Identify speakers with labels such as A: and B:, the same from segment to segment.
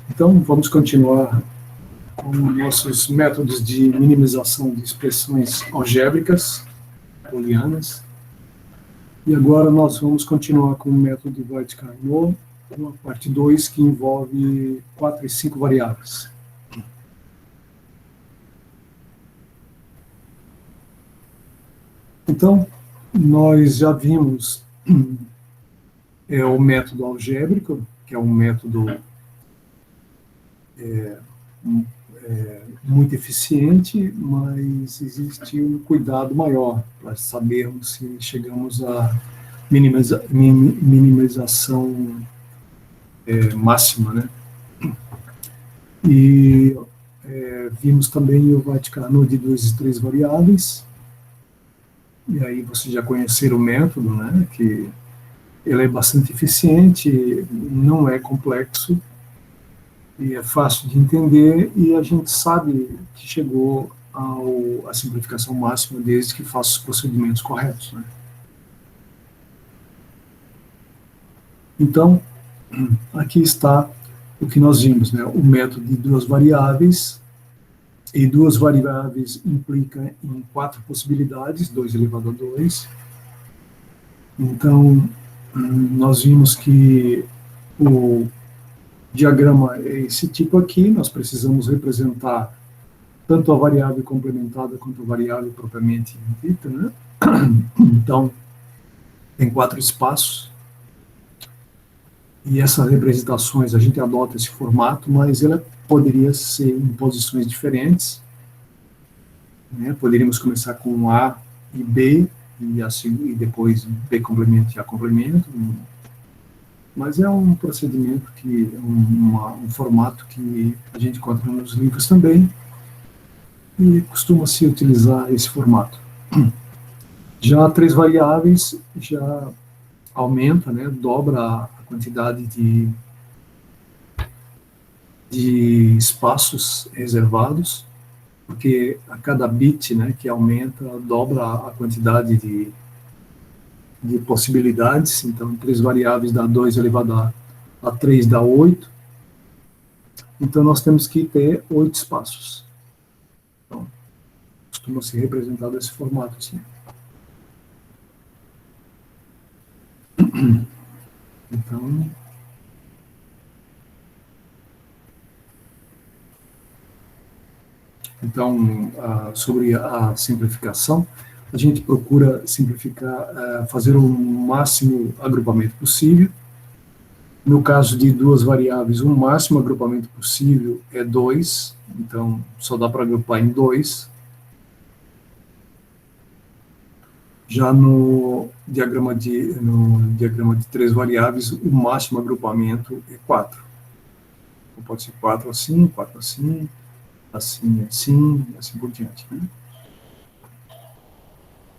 A: Então, vamos continuar com nossos métodos de minimização de expressões algébricas, booleanas. E agora nós vamos continuar com o método de Voigt-Carnot, com a parte 2, que envolve 4 e 5 variáveis. Então, nós já vimos o método algébrico, que é um método muito eficiente, mas existe um cuidado maior para sabermos se chegamos à minimização máxima, né? E vimos também o Voigt-Carnot de 2 e 3 variáveis, e aí vocês já conheceram o método, né? Que ele é bastante eficiente, não é complexo, e é fácil de entender, e a gente sabe que chegou à simplificação máxima desde que faça os procedimentos corretos, né? Então, aqui está o que nós vimos, né? O método de 2 variáveis, e 2 variáveis implica em 4 possibilidades, 2 elevado a 2. Então, nós vimos que o diagrama é esse tipo aqui, nós precisamos representar tanto a variável complementada quanto a variável propriamente dita, né? Então, tem 4 espaços, e essas representações, a gente adota esse formato, mas ela poderia ser em posições diferentes, né? Poderíamos começar com A e B, e depois B complemento e A complemento, mas é um procedimento que um formato que a gente encontra nos livros também, e costuma-se utilizar esse formato. Já 3 variáveis já aumenta, né, dobra a quantidade de espaços reservados, porque a cada bit, né, que aumenta, dobra a quantidade de possibilidades. Então, 3 variáveis dá 2 elevado a 3 dá 8. Então, nós temos que ter 8 espaços. Então, costuma ser representado desse formato, assim. Então, sobre a simplificação, a gente procura simplificar, fazer o máximo agrupamento possível. No caso de 2 variáveis, o máximo agrupamento possível é 2, então só dá para agrupar em 2. Já no diagrama de 3 variáveis, o máximo agrupamento é 4. Então, pode ser 4 assim, 4 assim, assim, assim, assim por diante, né?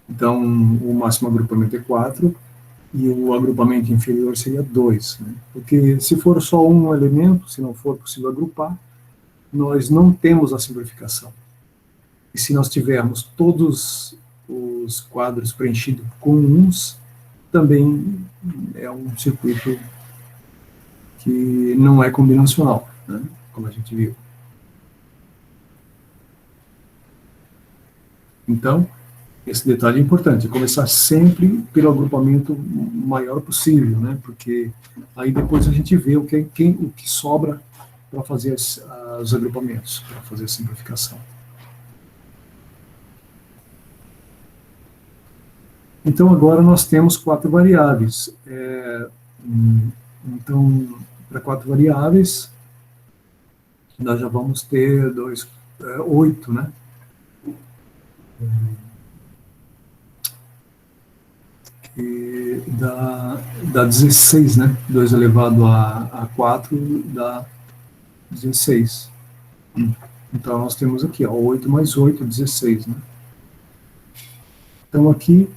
A: Então, o máximo agrupamento é 4, e o agrupamento inferior seria 2, né? Porque se for só um elemento, se não for possível agrupar, nós não temos a simplificação. E se nós tivermos todos os quadros preenchidos com uns, também é um circuito que não é combinacional, né? Como a gente viu. Então, esse detalhe é importante, começar sempre pelo agrupamento maior possível, né? Porque aí depois a gente vê o que sobra para fazer os agrupamentos, para fazer a simplificação. Então, agora nós temos 4 variáveis. Então, para 4 variáveis, nós já vamos ter 8, né? Que dá 16, né? 2 elevado a 4 dá 16. Então, nós temos aqui, ó, 8 mais 8, 16, né? Então, aqui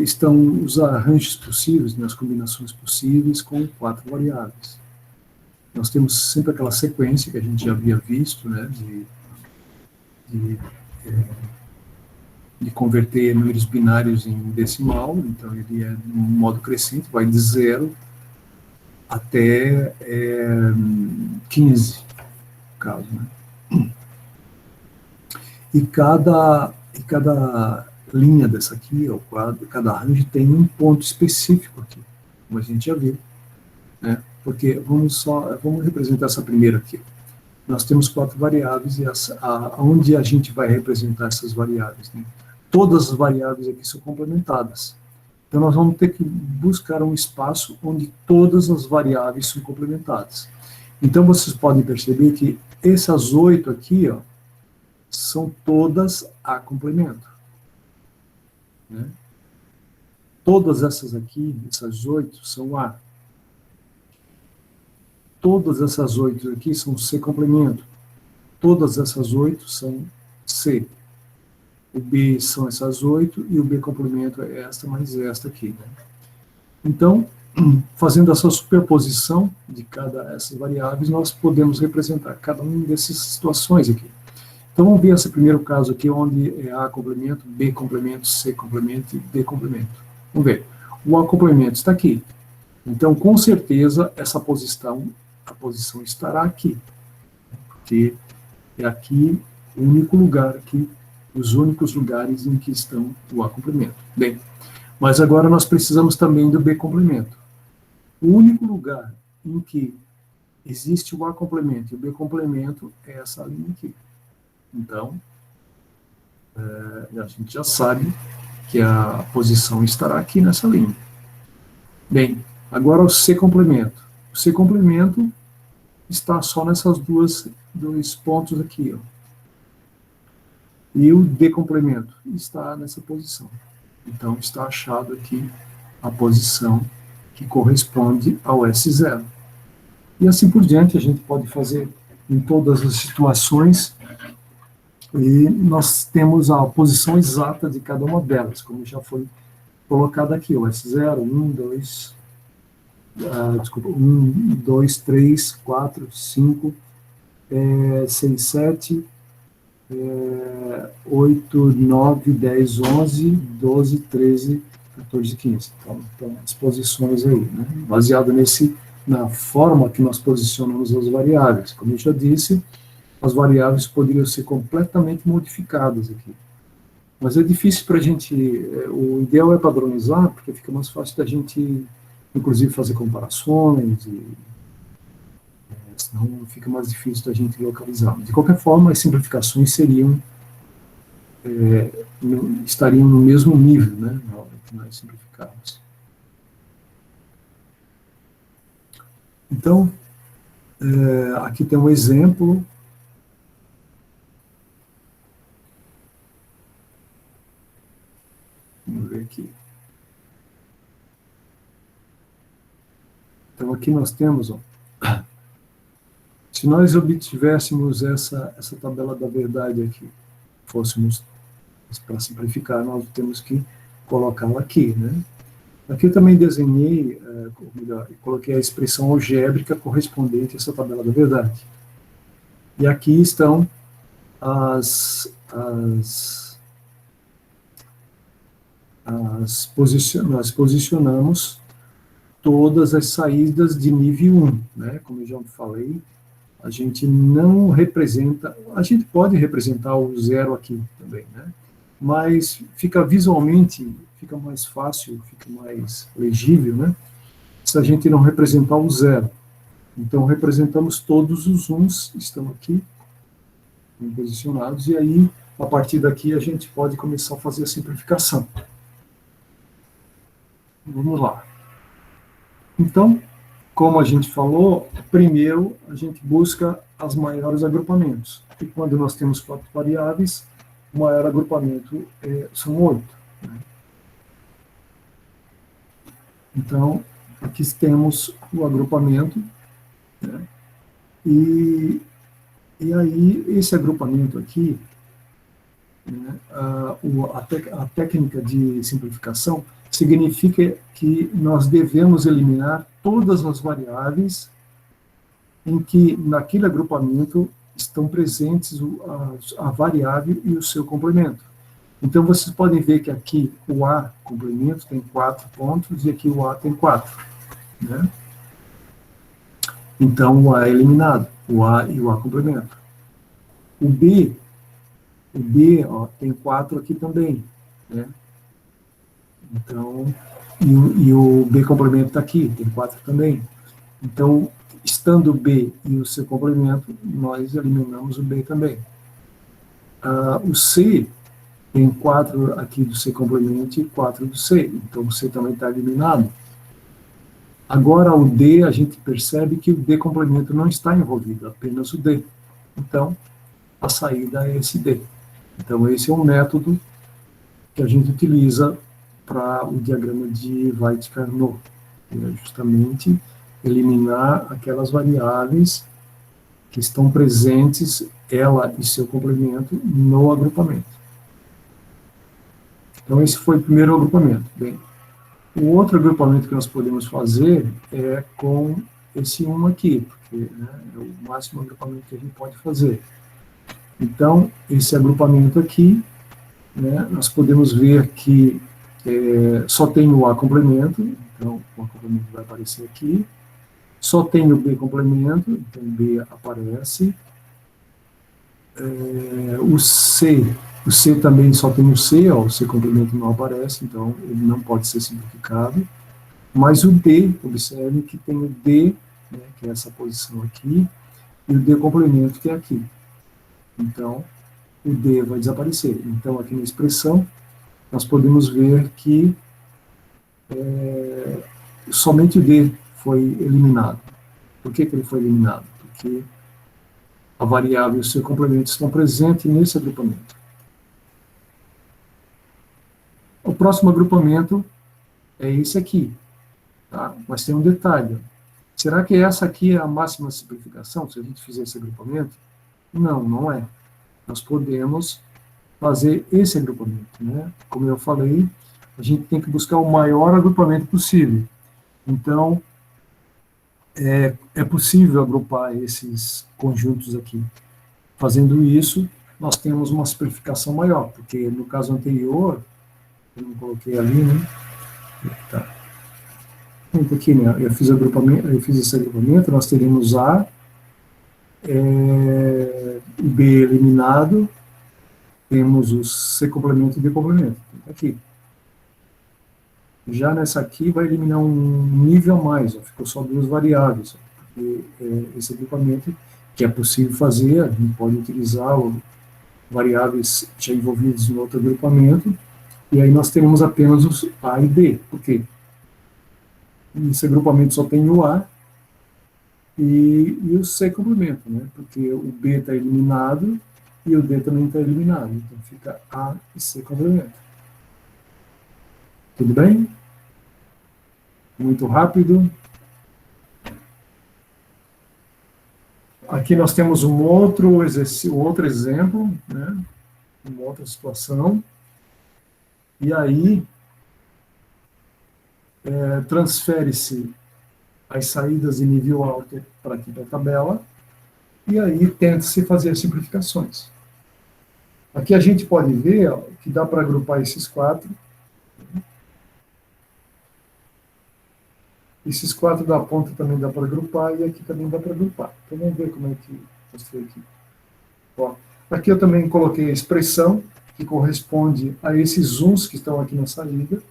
A: estão os arranjos possíveis, né, as combinações possíveis com 4 variáveis. Nós temos sempre aquela sequência que a gente já havia visto, né, de converter números binários em decimal. Então, ele é no modo crescente, vai de 0 até 15, no caso, né? E cada linha dessa aqui, ou cada range, tem um ponto específico aqui, como a gente já viu, né? Porque vamos representar essa primeira aqui. Nós temos 4 variáveis e onde a gente vai representar essas variáveis, né? Todas as variáveis aqui são complementadas. Então, nós vamos ter que buscar um espaço onde todas as variáveis são complementadas. Então, vocês podem perceber que essas 8 aqui, ó, são todas A complemento, né? Todas essas aqui, essas 8, são A. Todas essas 8 aqui são C complemento. Todas essas 8 são C. O B são essas 8 e o B complemento é esta mais esta aqui, né? Então, fazendo essa superposição de cada essas variáveis, nós podemos representar cada uma dessas situações aqui. Então, vamos ver esse primeiro caso aqui, onde é A complemento, B complemento, C complemento e D complemento. Vamos ver. O A complemento está aqui. Então, com certeza, a posição estará aqui. Porque é aqui o único lugar aqui, os únicos lugares em que estão o A complemento. Bem, mas agora nós precisamos também do B complemento. O único lugar em que existe o A complemento e o B complemento é essa linha aqui. Então, a gente já sabe que a posição estará aqui nessa linha. Bem, agora o C complemento. O C complemento está só nessas dois pontos aqui, ó. E o D complemento está nessa posição. Então, está achado aqui a posição que corresponde ao S0. E assim por diante, a gente pode fazer em todas as situações, e nós temos a posição exata de cada uma delas, como já foi colocado aqui, o S0, 1, 2, 1, 2, 3, 4, 5, 6, 7, 8, 9, 10, 11, 12, 13, 14, 15. Então as posições aí, né? Baseado na forma que nós posicionamos as variáveis. Como eu já disse, as variáveis poderiam ser completamente modificadas aqui. Mas é difícil para a gente, o ideal é padronizar, porque fica mais fácil da gente, inclusive, fazer comparações, senão fica mais difícil da gente localizar. De qualquer forma, as simplificações estariam no mesmo nível, né, na hora que nós simplificarmos. Então, aqui tem um exemplo. Vamos ver aqui. Então, aqui nós temos, ó, se nós obtivéssemos essa tabela da verdade aqui, fôssemos, para simplificar, nós temos que colocá-la aqui, né? Aqui eu também desenhei, coloquei a expressão algébrica correspondente a essa tabela da verdade. E aqui estão nós posicionamos todas as saídas de nível 1, né? Como eu já falei, a gente não representa, a gente pode representar o 0 aqui também, né? Mas fica visualmente, fica mais fácil, fica mais legível, né? Se a gente não representar o 0. Então, representamos todos os 1s, estão aqui, bem posicionados, e aí, a partir daqui, a gente pode começar a fazer a simplificação. Vamos lá. Então, como a gente falou, primeiro a gente busca os maiores agrupamentos. E quando nós temos 4 variáveis, o maior agrupamento são 8. Né? Então, aqui temos o agrupamento, né? E aí, esse agrupamento aqui, né, a técnica de simplificação significa que nós devemos eliminar todas as variáveis em que, naquele agrupamento, estão presentes a variável e o seu complemento. Então, vocês podem ver que aqui o A complemento tem 4 pontos e aqui o A tem 4. Né? Então, o A é eliminado, o A e o A complemento. O B, ó, tem 4 aqui também, né? Então, e o B complemento está aqui, tem 4 também. Então, estando o B e o C complemento, nós eliminamos o B também. O C tem 4 aqui do C complemento e 4 do C, então o C também está eliminado. Agora, o D, a gente percebe que o D complemento não está envolvido, apenas o D. Então, a saída é esse D. Então, esse é um método que a gente utiliza para o diagrama de White-Carnot, né? Justamente eliminar aquelas variáveis que estão presentes, ela e seu complemento, no agrupamento. Então, esse foi o primeiro agrupamento. Bem, o outro agrupamento que nós podemos fazer é com esse 1 aqui, porque, né, é o máximo agrupamento que a gente pode fazer. Então, esse agrupamento aqui, né, nós podemos ver que só tem o A complemento, então o A complemento vai aparecer aqui, só tem o B complemento, então o B aparece, o C também só tem o C, ó, o C complemento não aparece, então ele não pode ser simplificado, mas o D, observe que tem o D, né, que é essa posição aqui, e o D complemento que é aqui. Então, o D vai desaparecer. Então, aqui na expressão, nós podemos ver que somente o D foi eliminado. Por que ele foi eliminado? Porque a variável e o seu complemento estão presentes nesse agrupamento. O próximo agrupamento é esse aqui, tá? Mas tem um detalhe. Será que essa aqui é a máxima simplificação, se a gente fizer esse agrupamento? Não, não é. Nós podemos fazer esse agrupamento, né? Como eu falei, a gente tem que buscar o maior agrupamento possível. Então, é possível agrupar esses conjuntos aqui. Fazendo isso, nós temos uma simplificação maior, porque no caso anterior, eu não coloquei ali, né? Tá. Então, aqui, né? Eu fiz esse agrupamento, nós teríamos A, B eliminado, temos o C complemento e D complemento. Aqui. Já nessa aqui vai eliminar um nível a mais, ó, ficou só 2 variáveis. Porque esse agrupamento, que é possível fazer, a gente pode utilizar variáveis já envolvidas no outro agrupamento, e aí nós teremos apenas os A e B. Por quê? Nesse agrupamento só tem o A e o C complemento, né? Porque o B está eliminado e o D também está eliminado. Então fica A e C complemento. Tudo bem? Muito rápido. Aqui nós temos um outro exemplo, né? Uma outra situação. E aí, transfere-se as saídas em nível alto para aqui para a tabela, e aí tenta-se fazer as simplificações. Aqui a gente pode ver, ó, que dá para agrupar esses 4. Esses 4 da ponta também dá para agrupar, e aqui também dá para agrupar. Então vamos ver como é que mostrei aqui. Ó, aqui eu também coloquei a expressão, que corresponde a esses uns que estão aqui na saída,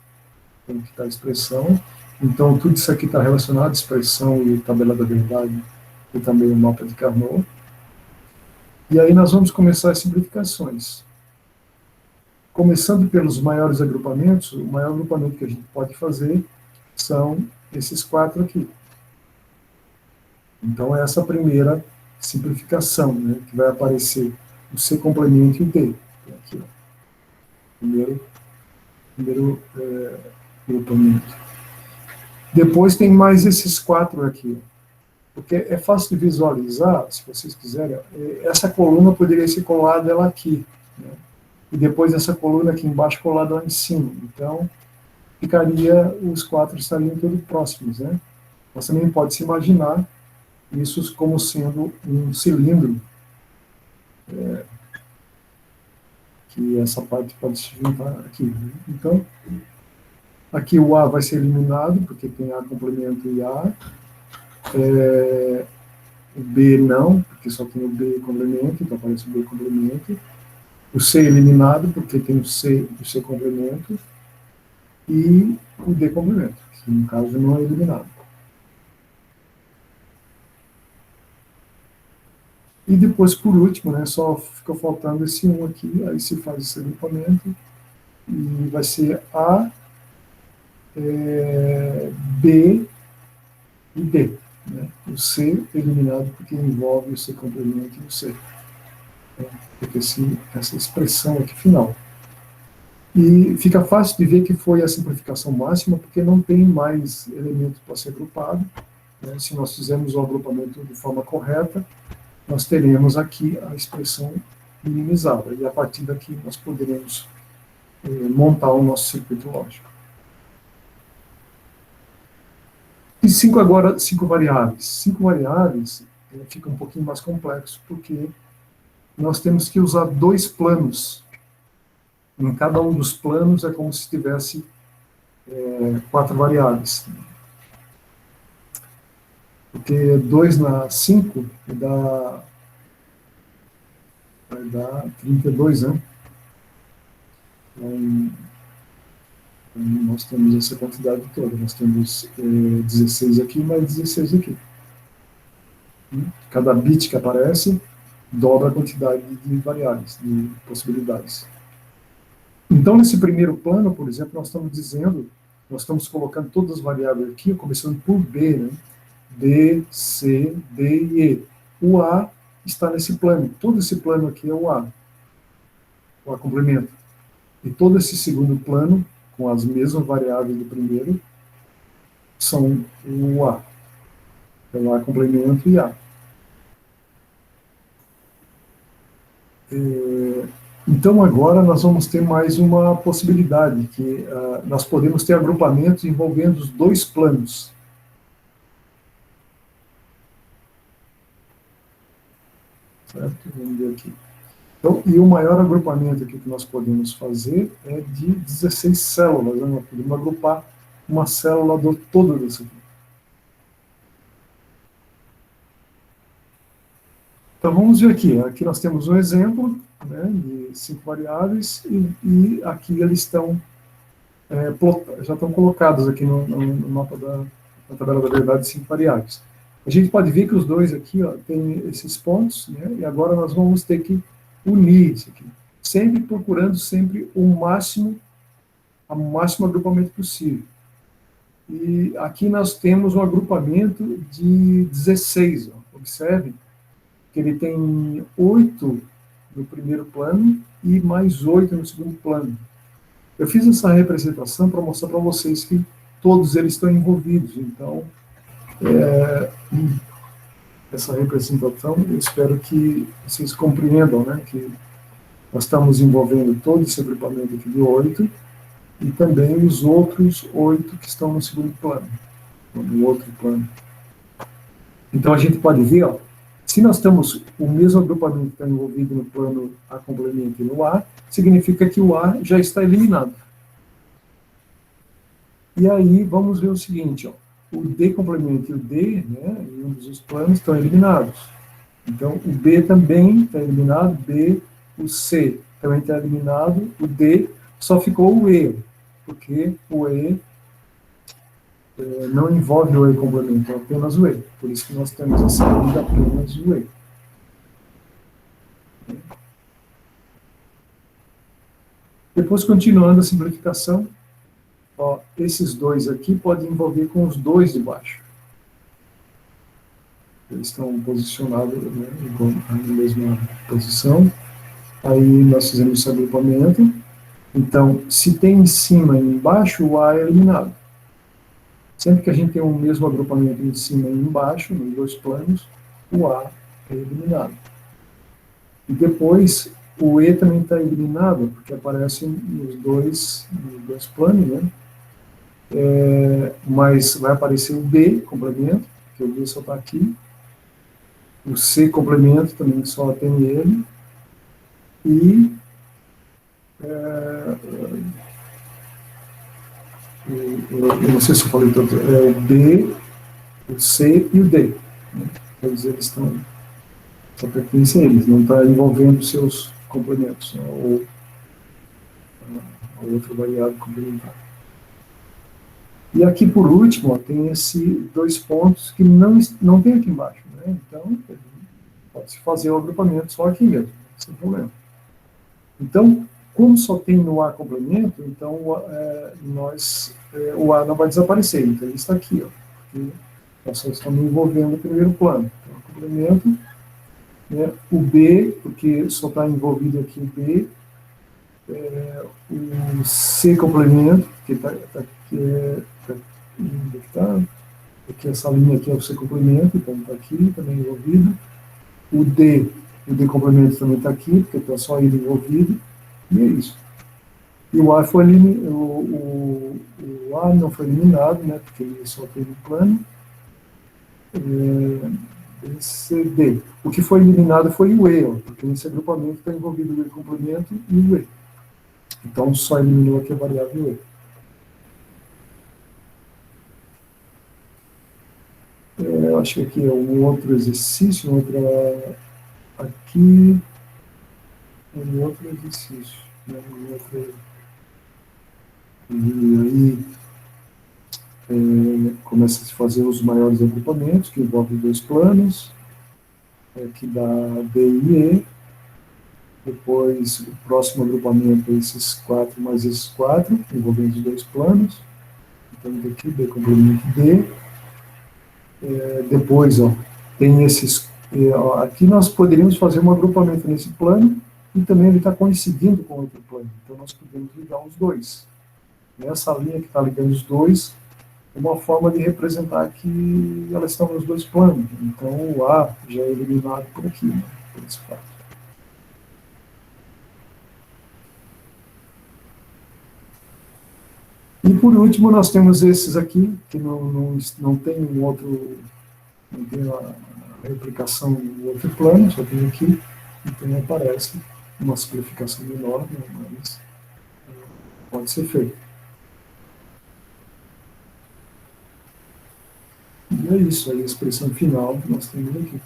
A: onde está a expressão. Então, tudo isso aqui está relacionado, expressão e tabela da verdade, e também o mapa de Carnot. E aí nós vamos começar as simplificações. Começando pelos maiores agrupamentos, o maior agrupamento que a gente pode fazer são esses 4 aqui. Então, essa é a primeira simplificação, né, que vai aparecer o C complemento e o D. Aqui, ó. Primeiro agrupamento. Depois tem mais esses 4 aqui, porque é fácil de visualizar, se vocês quiserem, essa coluna poderia ser colada ela aqui, né? E depois essa coluna aqui embaixo colada lá em cima. Então, os 4 estariam todos próximos, né? Mas também pode se imaginar isso como sendo um cilindro, que essa parte pode se juntar aqui, né? Então, aqui o A vai ser eliminado, porque tem A complemento e A. O B não, porque só tem o B complemento, então aparece o B complemento. O C eliminado, porque tem o C complemento. E o D complemento, que no caso não é eliminado. E depois, por último, né, só fica faltando esse 1 aqui, aí se faz esse agrupamento, e vai ser A, B e D. Né? O C eliminado porque envolve o C complemento e o C. Porque essa expressão aqui final. E fica fácil de ver que foi a simplificação máxima, porque não tem mais elemento para ser agrupado. Né? Se nós fizermos o agrupamento de forma correta, nós teremos aqui a expressão minimizada. E a partir daqui nós poderemos montar o nosso circuito lógico. E cinco variáveis. 5 variáveis fica um pouquinho mais complexo, porque nós temos que usar 2 planos. Em cada um dos planos é como se tivesse 4 variáveis. Porque 2 na 5 vai dar 32, né? Então, nós temos essa quantidade toda. Nós temos 16 aqui, mais 16 aqui. Cada bit que aparece dobra a quantidade de variáveis, de possibilidades. Então, nesse primeiro plano, por exemplo, nós estamos colocando todas as variáveis aqui, começando por B, né? B, C, D e E. O A está nesse plano. Todo esse plano aqui é o A complemento. E todo esse segundo plano, com as mesmas variáveis do primeiro, são o A. Então, A complemento e A. Então, agora nós vamos ter mais uma possibilidade, que nós podemos ter agrupamentos envolvendo os 2 planos. Certo? Vamos ver aqui. Então, e o maior agrupamento aqui que nós podemos fazer é de 16 células. Né? Nós podemos agrupar uma célula toda dessa aqui. Então, vamos ver aqui. Aqui nós temos um exemplo, né, de 5 variáveis, e aqui eles estão já estão colocados aqui no mapa na tabela da verdade de 5 variáveis. A gente pode ver que os dois aqui têm esses pontos, né, e agora nós vamos ter que unir isso aqui, sempre procurando o máximo agrupamento possível. E aqui nós temos um agrupamento de 16, observe que ele tem 8 no primeiro plano e mais 8 no segundo plano. Eu fiz essa representação para mostrar para vocês que todos eles estão envolvidos. Então, essa representação, eu espero que vocês compreendam, né, que nós estamos envolvendo todo esse agrupamento aqui de 8 e também os outros 8 que estão no segundo plano, no outro plano. Então, a gente pode ver, se nós temos o mesmo agrupamento que está envolvido no plano A complemento e no A, significa que o A já está eliminado. E aí, vamos ver o seguinte, o D complemento e o D, né, em ambos os planos, estão eliminados. Então, o B também está eliminado, o C também está eliminado, o D só ficou o E, porque o E não envolve o E complemento, é apenas o E. Por isso que nós temos essa saída apenas o E. Depois, continuando a simplificação, esses dois aqui podem envolver com os dois de baixo. Eles estão posicionados, né, na mesma posição. Aí nós fizemos esse agrupamento. Então, se tem em cima e embaixo, o A é eliminado. Sempre que a gente tem o mesmo agrupamento em cima e embaixo, nos 2 planos, o A é eliminado. E depois, o E também está eliminado, porque aparece nos dois planos, né? Mas vai aparecer o B, complemento, que o B só está aqui. O C, complemento, também só tem ele. E eu não sei se eu falei todo, o B, o C e o D. Né? Todos eles estão, só pertencem a eles, não está envolvendo seus complementos, né, ou a outra variável complementar. E aqui, por último, ó, tem esses dois pontos que não tem aqui embaixo. Né? Então, pode-se fazer o agrupamento só aqui mesmo, sem problema. Então, como só tem no A complemento, então o A não vai desaparecer, então ele está aqui, ó, porque nós só estamos envolvendo o primeiro plano. Então, o complemento, né, o B, porque só está envolvido aqui o B, o C complemento, que está aqui, aqui essa linha aqui é o C complemento, então está aqui, também envolvido. O D complemento também está aqui, porque está só ele envolvido, e é isso. E o A foi o A não foi eliminado, né, porque ele só teve plano. D. O que foi eliminado foi o E, ó, porque nesse agrupamento está envolvido o E complemento e o E. Então só eliminou aqui a variável E. Eu acho que aqui é um outro exercício, aqui um outro exercício. Né, e aí começa a se fazer os maiores agrupamentos, que envolvem dois planos, que dá D e E. Depois, o próximo agrupamento é esses 4 mais esses 4, envolvendo os dois planos. Então, aqui, D complemento D. Depois, ó, tem esses... aqui nós poderíamos fazer um agrupamento nesse plano e também ele está coincidindo com outro plano. Então, nós podemos ligar os dois. Essa linha que está ligando os dois é uma forma de representar que elas estão nos dois planos. Então, o A já é eliminado por aqui, né, por esse fato. E por último, nós temos esses aqui, que não tem um outro, não tem a replicação no outro plano, só tem aqui, então aparece uma simplificação menor, né, mas pode ser feito. E é isso, aí a expressão final que nós temos aqui.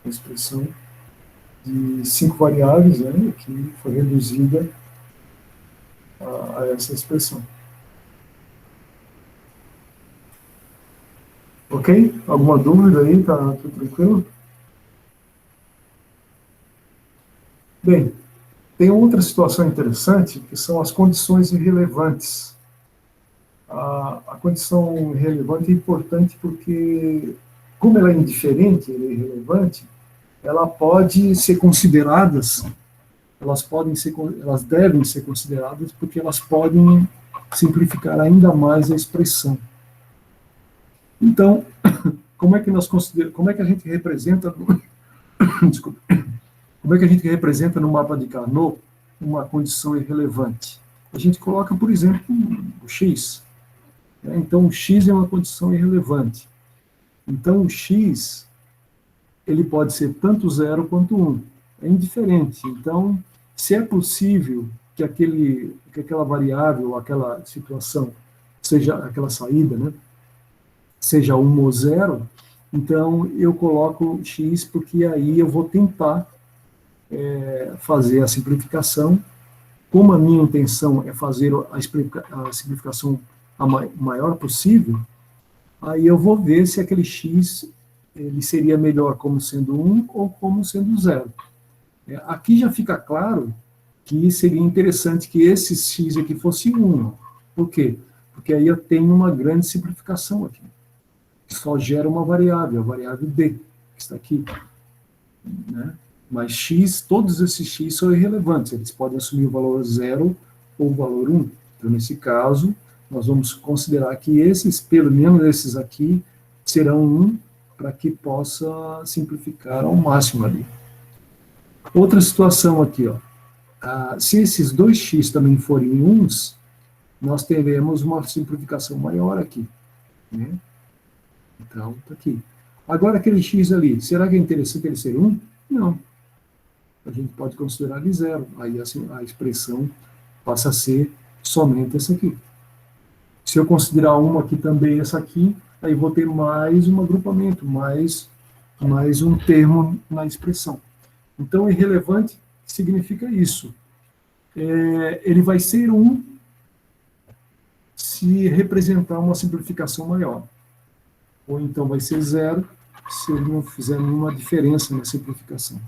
A: A expressão de 5 variáveis, né, que foi reduzida a essa expressão. Ok? Alguma dúvida aí? Tá tudo tranquilo? Bem, tem outra situação interessante, que são as condições irrelevantes. A condição irrelevante é importante porque, como ela é indiferente, ela é irrelevante, ela pode ser consideradas, elas devem ser consideradas porque elas podem simplificar ainda mais a expressão. Então, como é que a gente representa, desculpa, como é que a gente representa no mapa de Carnot uma condição irrelevante? A gente coloca, por exemplo, o x. Então, o x é uma condição irrelevante. Então, o x ele pode ser tanto 0 quanto 1. É indiferente. Então, se é possível que aquela variável, aquela situação, seja aquela saída, né, seja 1 ou 0, então eu coloco x, porque aí eu vou tentar fazer a simplificação. Como a minha intenção é fazer a simplificação a maior possível, aí eu vou ver se aquele x ele seria melhor como sendo 1 ou como sendo 0. Aqui já fica claro que seria interessante que esse x aqui fosse 1. Por quê? Porque aí eu tenho uma grande simplificação aqui. Só gera uma variável, a variável d, que está aqui. Né? Mas x, todos esses x são irrelevantes, eles podem assumir o valor 0 ou o valor 1. Então, nesse caso, nós vamos considerar que esses, pelo menos esses aqui, serão 1, para que possa simplificar ao máximo ali. Outra situação aqui, ó. Se esses dois x também forem 1s, nós teremos uma simplificação maior aqui. Né? Então, está aqui. Agora, aquele x ali, será que é interessante ele ser 1? Não. A gente pode considerar ele 0. Aí assim, a expressão passa a ser somente essa aqui. Se eu considerar uma aqui também, essa aqui, aí vou ter mais um agrupamento, mais mais um termo na expressão. Então, irrelevante significa isso. Ele vai ser 1 se representar uma simplificação maior. Ou então vai ser 0 se ele não fizer nenhuma diferença na simplificação.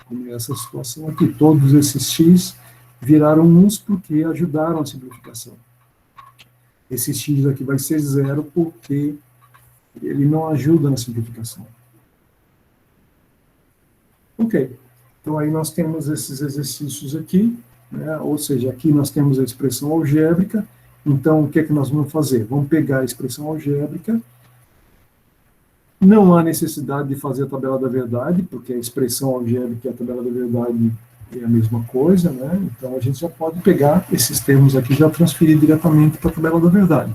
A: Como é essa situação aqui. Todos esses x viraram 1s porque ajudaram a simplificação. Esse x aqui vai ser 0 porque ele não ajuda na simplificação. Ok. Então, aí nós temos esses exercícios aqui, né? Ou seja, aqui nós temos a expressão algébrica. Então, o que é que nós vamos fazer? Vamos pegar a expressão algébrica. Não há necessidade de fazer a tabela da verdade, porque a expressão algébrica e a tabela da verdade é a mesma coisa, né? Então, a gente já pode pegar esses termos aqui e já transferir diretamente para a tabela da verdade.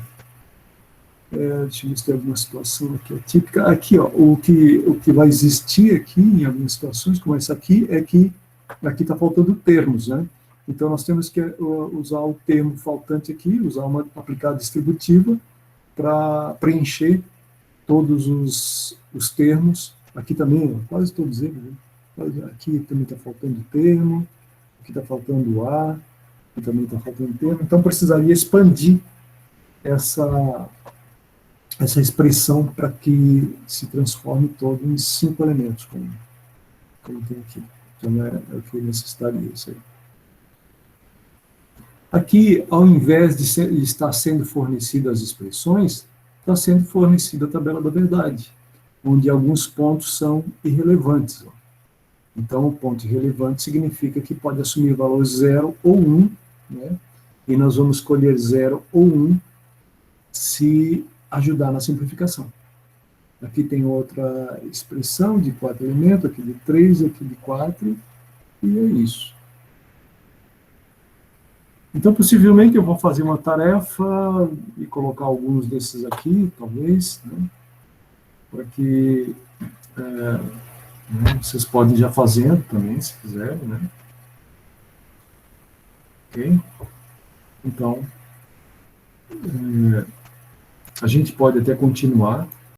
A: Deixa eu ver se tem alguma situação aqui típica. Aqui, ó, o que vai existir aqui, em algumas situações, como essa aqui, é que aqui está faltando termos, né? Então, nós temos que usar o termo faltante aqui, usar uma aplicada distributiva para preencher todos os termos. Aqui também, quase todos eles, né? Aqui também está faltando termo, aqui está faltando A, aqui também está faltando termo. Então, precisaria expandir essa expressão para que se transforme todo em 5 elementos, como tem aqui. Então, é o que necessitaria isso aí. Aqui, ao invés de estar sendo fornecidas as expressões, está sendo fornecida a tabela da verdade, onde alguns pontos são irrelevantes. Ó. Então, o ponto irrelevante significa que pode assumir valor 0 ou 1, né? E nós vamos escolher 0 ou 1 se ajudar na simplificação. Aqui tem outra expressão de 4 elementos, aqui de 3, aqui de 4, e é isso. Então, possivelmente, eu vou fazer uma tarefa e colocar alguns desses aqui, talvez, né, para que né, vocês podem já fazendo também, se quiserem, né? Ok? Então, a gente pode até continuar